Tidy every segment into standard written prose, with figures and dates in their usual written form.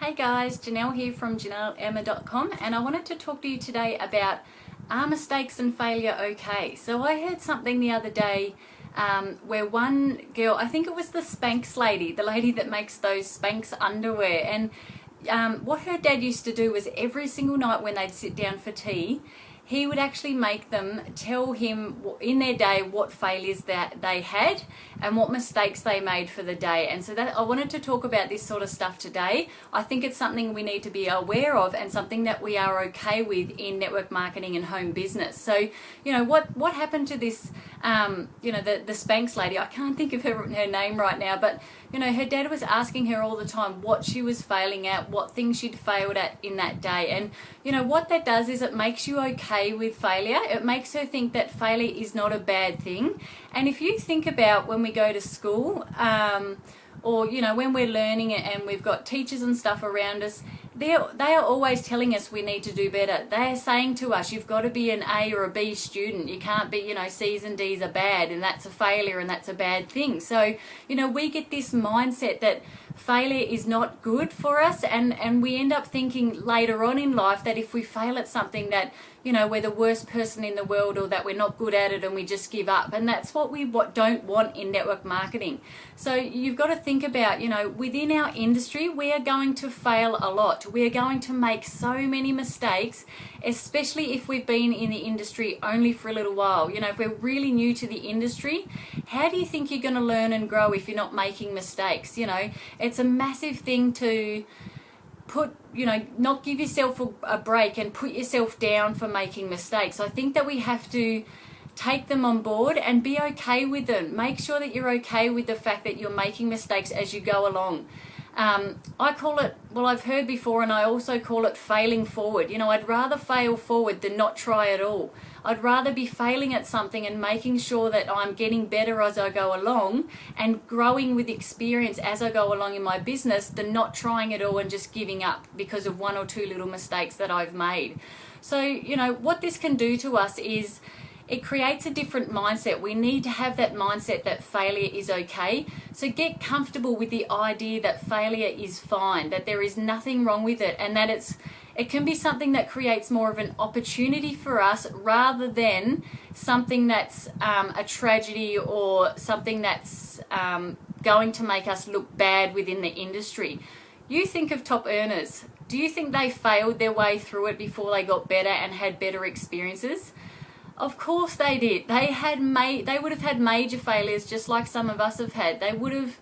Hey guys, Janelle here from JanelleEmma.com, and I wanted to talk to you today about, are mistakes and failure okay? So I heard something the other day where one girl, I think it was the Spanx lady, the lady that makes those Spanx underwear, and what her dad used to do was every single night when they'd sit down for tea, he would actually make them tell him in their day what failures that they had and what mistakes they made for the day. And so that I wanted to talk about this sort of stuff today. I think it's something we need to be aware of and something that we are okay with in network marketing and home business. So, you know, what happened to this, the Spanx lady? I can't think of her name right now, but, you know, her dad was asking her all the time what she was failing at, what things she'd failed at in that day. And, you know, what that does is it makes you okay with failure. It makes her think that failure is not a bad thing. And if you think about when we go to school, or, you know, when we're learning it and we've got teachers and stuff around us, they are always telling us we need to do better. They're saying to us, you've got to be an A or a B student. You can't be, you know, C's and D's are bad and that's a failure and that's a bad thing. So, you know, we get this mindset that failure is not good for us, and we end up thinking later on in life that if we fail at something that, you know, we're the worst person in the world or that we're not good at it and we just give up. And that's what we don't want in network marketing. So you've got to think about, you know, within our industry, we are going to fail a lot. We are going to make so many mistakes, especially if we've been in the industry only for a little while. You know, if we're really new to the industry, how do you think you're going to learn and grow if you're not making mistakes? You know, it's a massive thing to not give yourself a break and put yourself down for making mistakes. I think that we have to take them on board and be okay with them. Make sure that you're okay with the fact that you're making mistakes as you go along. I call it, well, I've heard before, and I also call it failing forward. You know, I'd rather fail forward than not try at all. I'd rather be failing at something and making sure that I'm getting better as I go along and growing with experience as I go along in my business than not trying at all and just giving up because of one or two little mistakes that I've made. So, you know, what this can do to us is it creates a different mindset. We need to have that mindset that failure is okay. So get comfortable with the idea that failure is fine, that there is nothing wrong with it, and that it can be something that creates more of an opportunity for us rather than something that's a tragedy or something that's going to make us look bad within the industry. You think of top earners. Do you think they failed their way through it before they got better and had better experiences? Of course they did. They would have had major failures just like some of us have had. They would have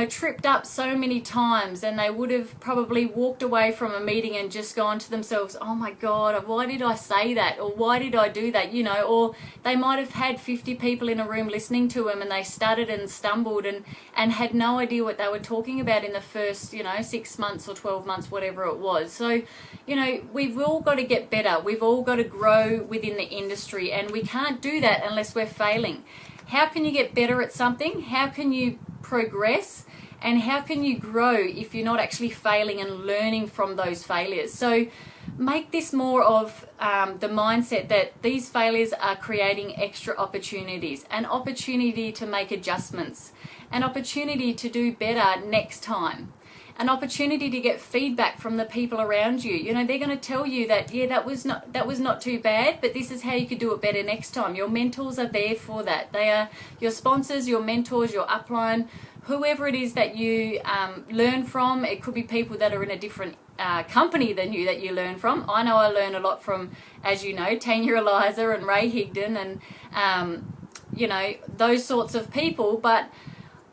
tripped up so many times, and they would have probably walked away from a meeting and just gone to themselves, oh my God, why did I say that? Or why did I do that? You know, or they might have had 50 people in a room listening to them and they stuttered and stumbled and had no idea what they were talking about in the first, 6 months or 12 months, whatever it was. So, you know, we've all got to get better. We've all got to grow within the industry, and we can't do that unless we're failing. How can you get better at something? How can you progress? And how can you grow if you're not actually failing and learning from those failures? So make this more of the mindset that these failures are creating extra opportunities, an opportunity to make adjustments, an opportunity to do better next time, an opportunity to get feedback from the people around you. You know, they're going to tell you that, yeah, that was not too bad, but this is how you could do it better next time. Your mentors are there for that. They are your sponsors, your mentors, your upline, whoever it is that you learn from. It could be people that are in a different company than you that you learn from. I know I learn a lot from, as you know, Tanya Eliza and Ray Higdon and, those sorts of people, but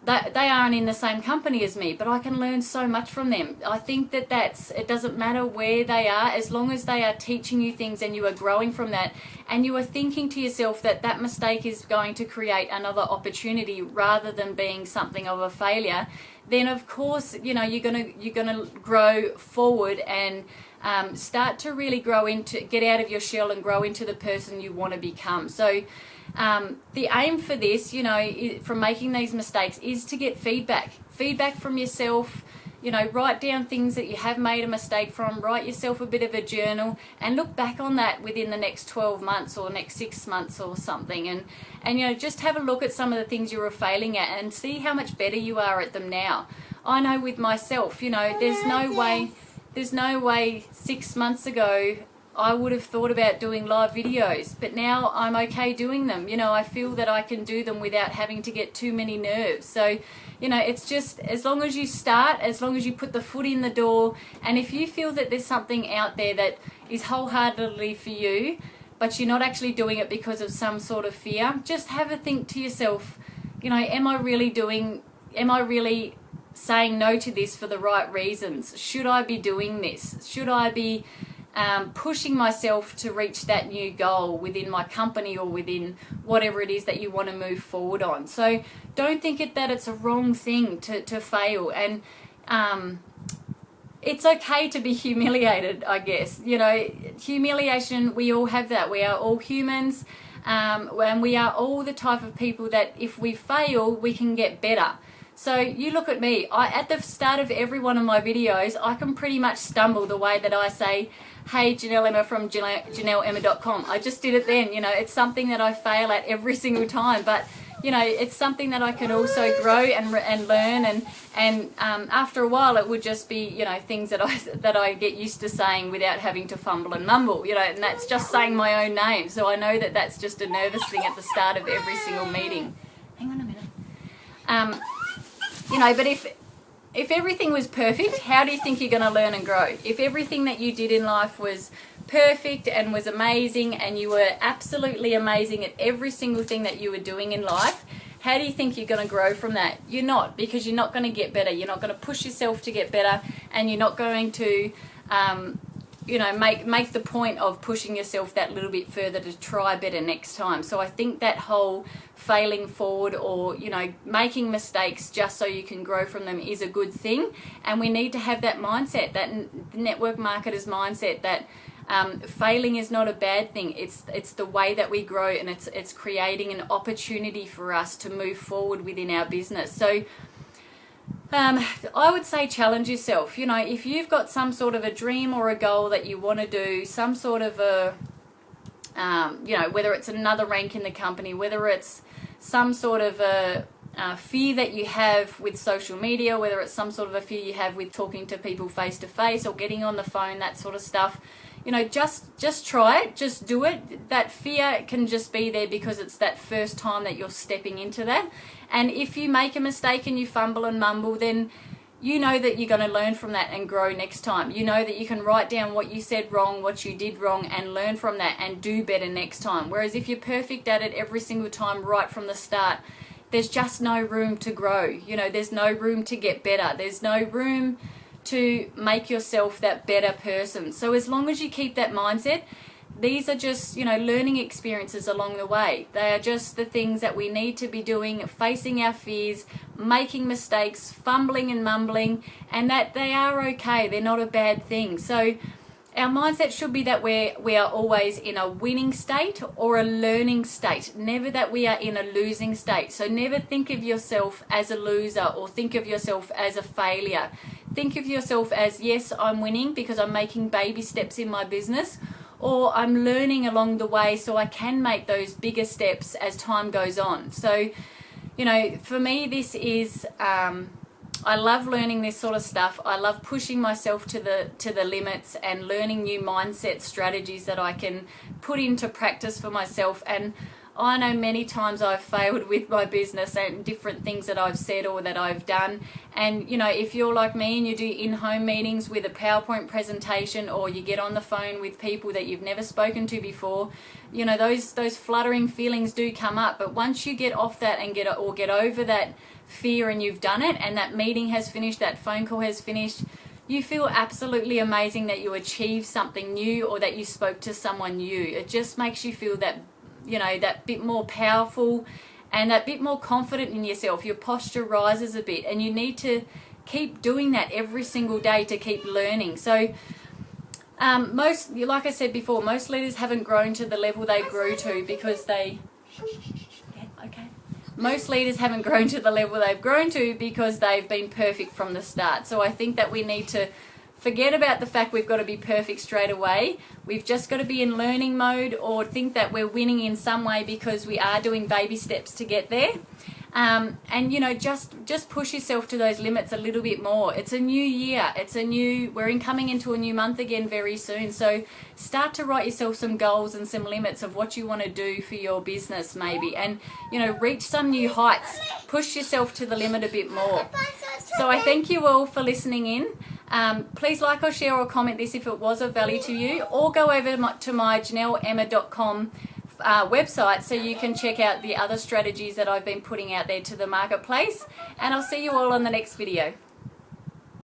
they aren't in the same company as me, but I can learn so much from them. I think that it doesn't matter where they are, as long as they are teaching you things and you are growing from that, and you are thinking to yourself that mistake is going to create another opportunity rather than being something of a failure, then of course, you know, you're gonna grow forward and start to really get out of your shell and grow into the person you want to become. So the aim for this, from making these mistakes, is to get feedback from yourself. Write down things that you have made a mistake from, write yourself a bit of a journal and look back on that within the next 12 months or next 6 months or something, and just have a look at some of the things you were failing at and see how much better you are at them now. I know with myself, you know, there's no way 6 months ago I would have thought about doing live videos, but now I'm okay doing them. You know, I feel that I can do them without having to get too many nerves. So, you know, it's just as long as you start, as long as you put the foot in the door, and if you feel that there's something out there that is wholeheartedly for you, but you're not actually doing it because of some sort of fear, just have a think to yourself, you know, am I really saying no to this for the right reasons? Should I be doing this? Should I be pushing myself to reach that new goal within my company or within whatever it is that you want to move forward on? So don't think that it's a wrong thing to fail, and it's okay to be humiliated, I guess. You know, humiliation, we all have that. We are all humans, and we are all the type of people that if we fail, we can get better. So you look at me, at the start of every one of my videos, I can pretty much stumble the way that I say, hey, Janelle Emma from JanelleEmma.com. I just did it then. You know, it's something that I fail at every single time, but you know, it's something that I can also grow and learn, and after a while it would just be, you know, things that I get used to saying without having to fumble and mumble, you know, and that's just saying my own name. So I know that that's just a nervous thing at the start of every single meeting. Hang on a minute. You know, but if everything was perfect, how do you think you're going to learn and grow? If everything that you did in life was perfect and was amazing, and you were absolutely amazing at every single thing that you were doing in life, how do you think you're going to grow from that? You're not, because you're not going to get better. You're not going to push yourself to get better, and you're not going to you know, make the point of pushing yourself that little bit further to try better next time. So I think that whole failing forward, or, you know, making mistakes just so you can grow from them, is a good thing. And we need to have that mindset, that network marketer's mindset, that failing is not a bad thing. It's the way that we grow, and it's creating an opportunity for us to move forward within our business. So I would say challenge yourself. You know, if you've got some sort of a dream or a goal that you want to do, some sort of a, you know, whether it's another rank in the company, whether it's some sort of a fear that you have with social media, whether it's some sort of a fear you have with talking to people face to face or getting on the phone, that sort of stuff, you know, just try it, just do it. That fear can just be there because it's that first time that you're stepping into that. And if you make a mistake and you fumble and mumble, then you know that you're going to learn from that and grow next time. You know that you can write down what you said wrong, what you did wrong, and learn from that and do better next time. Whereas if you're perfect at it every single time right from the start, there's just no room to grow. You know, there's no room to get better. There's no room to make yourself that better person. So as long as you keep that mindset, these are just, you know, learning experiences along the way. They are just the things that we need to be doing, facing our fears, making mistakes, fumbling and mumbling, and that they are okay. They're not a bad thing. So our mindset should be that we are always in a winning state or a learning state, never that we are in a losing state. So never think of yourself as a loser or think of yourself as a failure. Think of yourself as, yes, I'm winning because I'm making baby steps in my business, or I'm learning along the way so I can make those bigger steps as time goes on. So, you know, for me, this is, I love learning this sort of stuff. I love pushing myself to the limits and learning new mindset strategies that I can put into practice for myself. And I know many times I've failed with my business and different things that I've said or that I've done. And, you know, if you're like me and you do in-home meetings with a PowerPoint presentation, or you get on the phone with people that you've never spoken to before, you know, those fluttering feelings do come up. But once you get off that and get over that fear and you've done it, and that meeting has finished, that phone call has finished, you feel absolutely amazing that you achieved something new or that you spoke to someone new. It just makes you feel that, you know, that bit more powerful and that bit more confident in yourself. Your posture rises a bit, and you need to keep doing that every single day to keep learning. So most, like I said before, most leaders haven't grown to the level they grew to because most leaders haven't grown to the level they've grown to because they've been perfect from the start. So I think that we need to forget about the fact we've got to be perfect straight away. We've just got to be in learning mode, or think that we're winning in some way because we are doing baby steps to get there. And you know, just push yourself to those limits a little bit more. It's a new year. We're coming into a new month again very soon. So start to write yourself some goals and some limits of what you want to do for your business maybe. And, you know, reach some new heights. Push yourself to the limit a bit more. So I thank you all for listening in. Please like or share or comment this if it was of value to you, or go over to my JanelleEmma.com website so you can check out the other strategies that I've been putting out there to the marketplace. And I'll see you all on the next video.